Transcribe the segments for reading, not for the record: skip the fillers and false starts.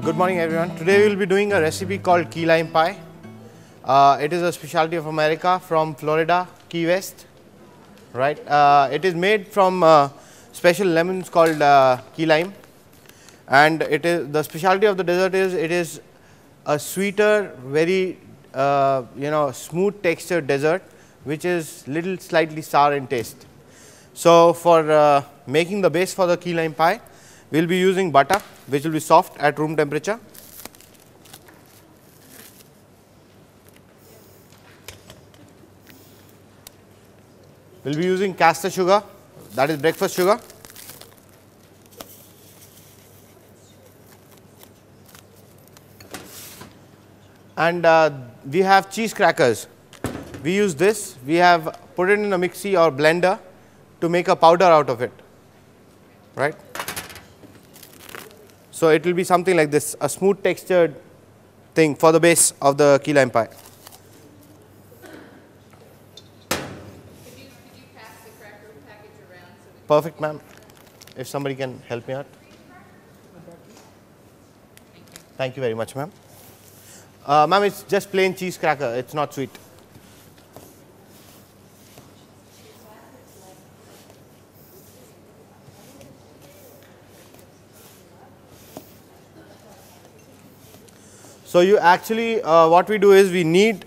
Good morning everyone. Today we will be doing a recipe called key lime pie. It is a specialty of America from Florida, Key West. Right? It is made from special lemons called key lime, and it is the specialty of the dessert is it is a sweeter, very smooth textured dessert, which is little slightly sour in taste. So for making the base for the key lime pie, we will be using butter, which will be soft at room temperature. We will be using castor sugar, that is breakfast sugar. And we have cheese crackers. We use this. We have put it in a mixie or blender to make a powder out of it. Right? So it will be something like this, a smooth textured thing for the base of the key lime pie. Could you pass the cracker package around? Perfect, ma'am. If somebody can help me out. Thank you very much, ma'am. Ma'am, it's just plain cheese cracker. It's not sweet. So you actually, what we do is we knead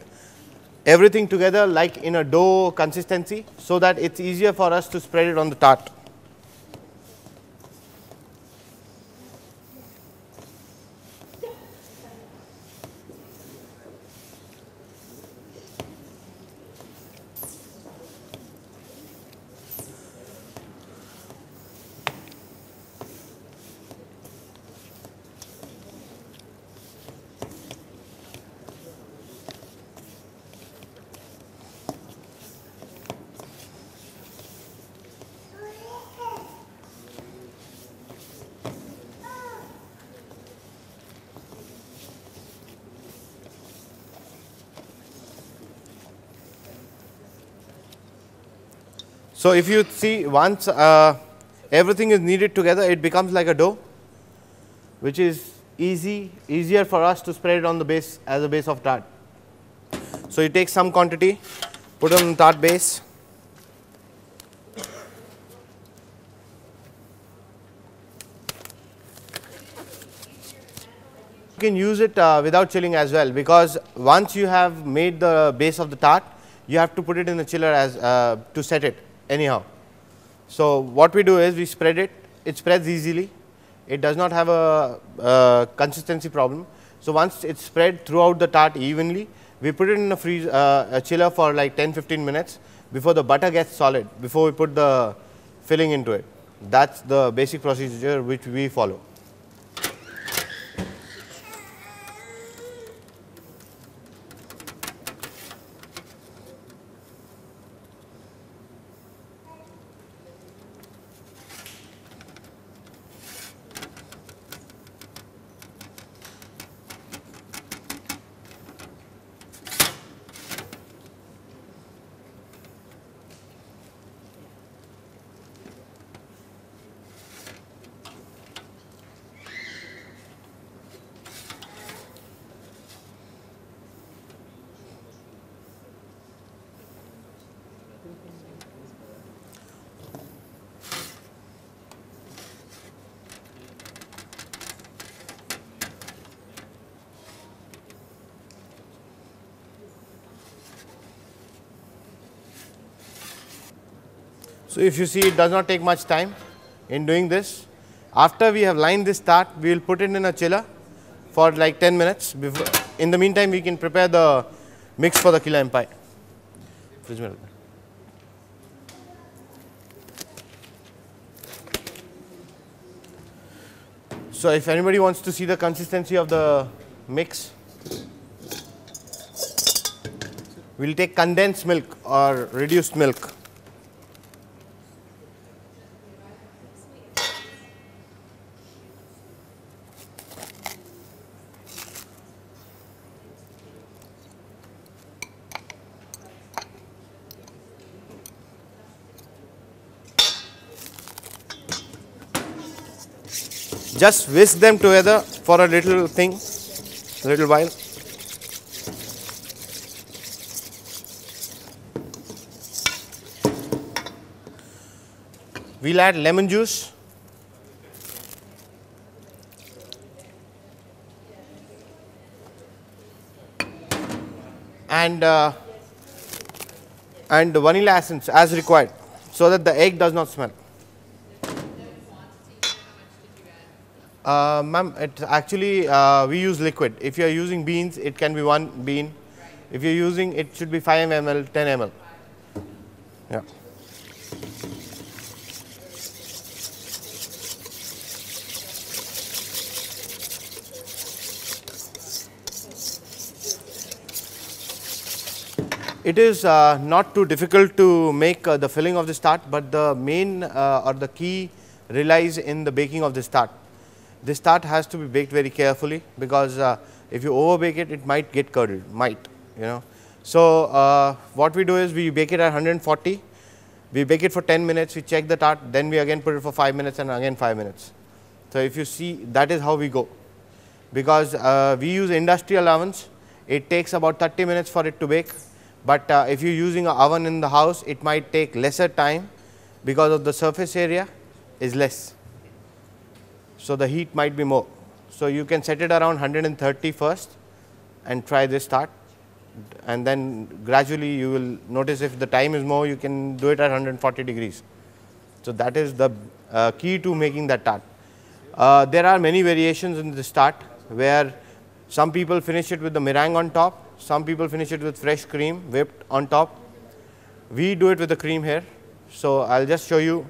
everything together like in a dough consistency, so that it's easier for us to spread it on the tart. So if you see, once everything is kneaded together, it becomes like a dough, which is easier for us to spread it on the base as a base of tart. So you take some quantity, put it on the tart base. You can use it without chilling as well, because once you have made the base of the tart, you have to put it in the chiller as to set it anyhow. So what we do is we spread it. It spreads easily. It does not have a consistency problem. So once it's spread throughout the tart evenly, we put it in a chiller for like 10-15 minutes before the butter gets solid, before we put the filling into it. That's the basic procedure which we follow. So if you see, it does not take much time in doing this. After we have lined this tart, we will put it in a chiller for like 10 minutes. In the meantime, we can prepare the mix for the key lime pie. So if anybody wants to see the consistency of the mix, we will take condensed milk or reduced milk. Just whisk them together for a little while. We'll add lemon juice. And vanilla essence as required, so that the egg does not smell. Ma'am, it's actually we use liquid. If you are using beans, it can be 1 bean. If you're using, it should be 5 ml, 10 ml. Yeah. It is not too difficult to make the filling of this tart, but the main or the key relies in the baking of this tart. This tart has to be baked very carefully, because if you over bake it, it might get curdled, So what we do is we bake it at 140, we bake it for 10 minutes, we check the tart, then we again put it for 5 minutes and again 5 minutes. So if you see, that is how we go, because we use industrial ovens. It takes about 30 minutes for it to bake. But if you are using an oven in the house, it might take lesser time, because of the surface area is less. So the heat might be more. So you can set it around 130 first and try this tart, and then gradually you will notice if the time is more, you can do it at 140 degrees. So that is the key to making that tart. There are many variations in this tart, where some people finish it with the meringue on top. Some people finish it with fresh cream whipped on top. We do it with the cream here. So I'll just show you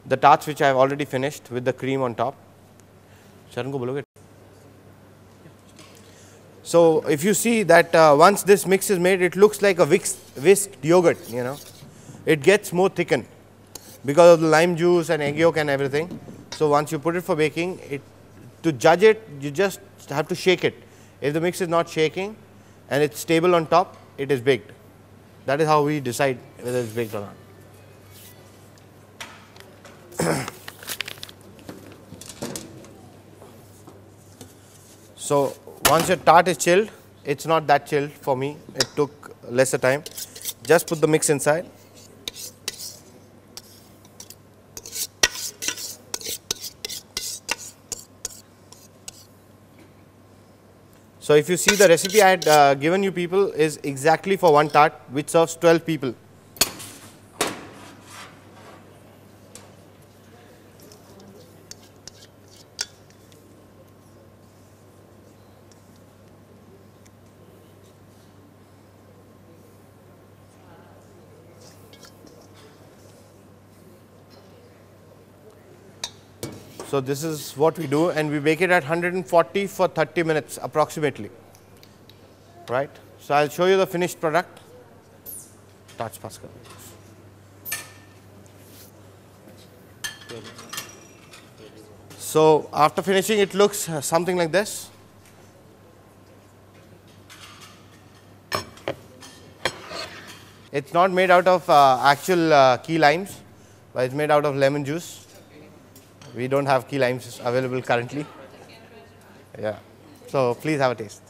the tarts which I have already finished with the cream on top. So if you see that once this mix is made, it looks like a whisked yogurt, It gets more thickened because of the lime juice and egg yolk and everything. So once you put it for baking, to judge it, you just have to shake it. If the mix is not shaking and it's stable on top, it is baked. That is how we decide whether it's baked or not. So once your tart is chilled, it's not that chilled for me, it took lesser time. Just put the mix inside. So if you see, the recipe I had given you people is exactly for one tart, which serves 12 people. So this is what we do, and we bake it at 140 for 30 minutes approximately, right. So I'll show you the finished product. Tarts Pascal. So after finishing, it looks something like this. It's not made out of actual key limes, but it's made out of lemon juice. We don't have key limes available currently. Yeah. So please have a taste.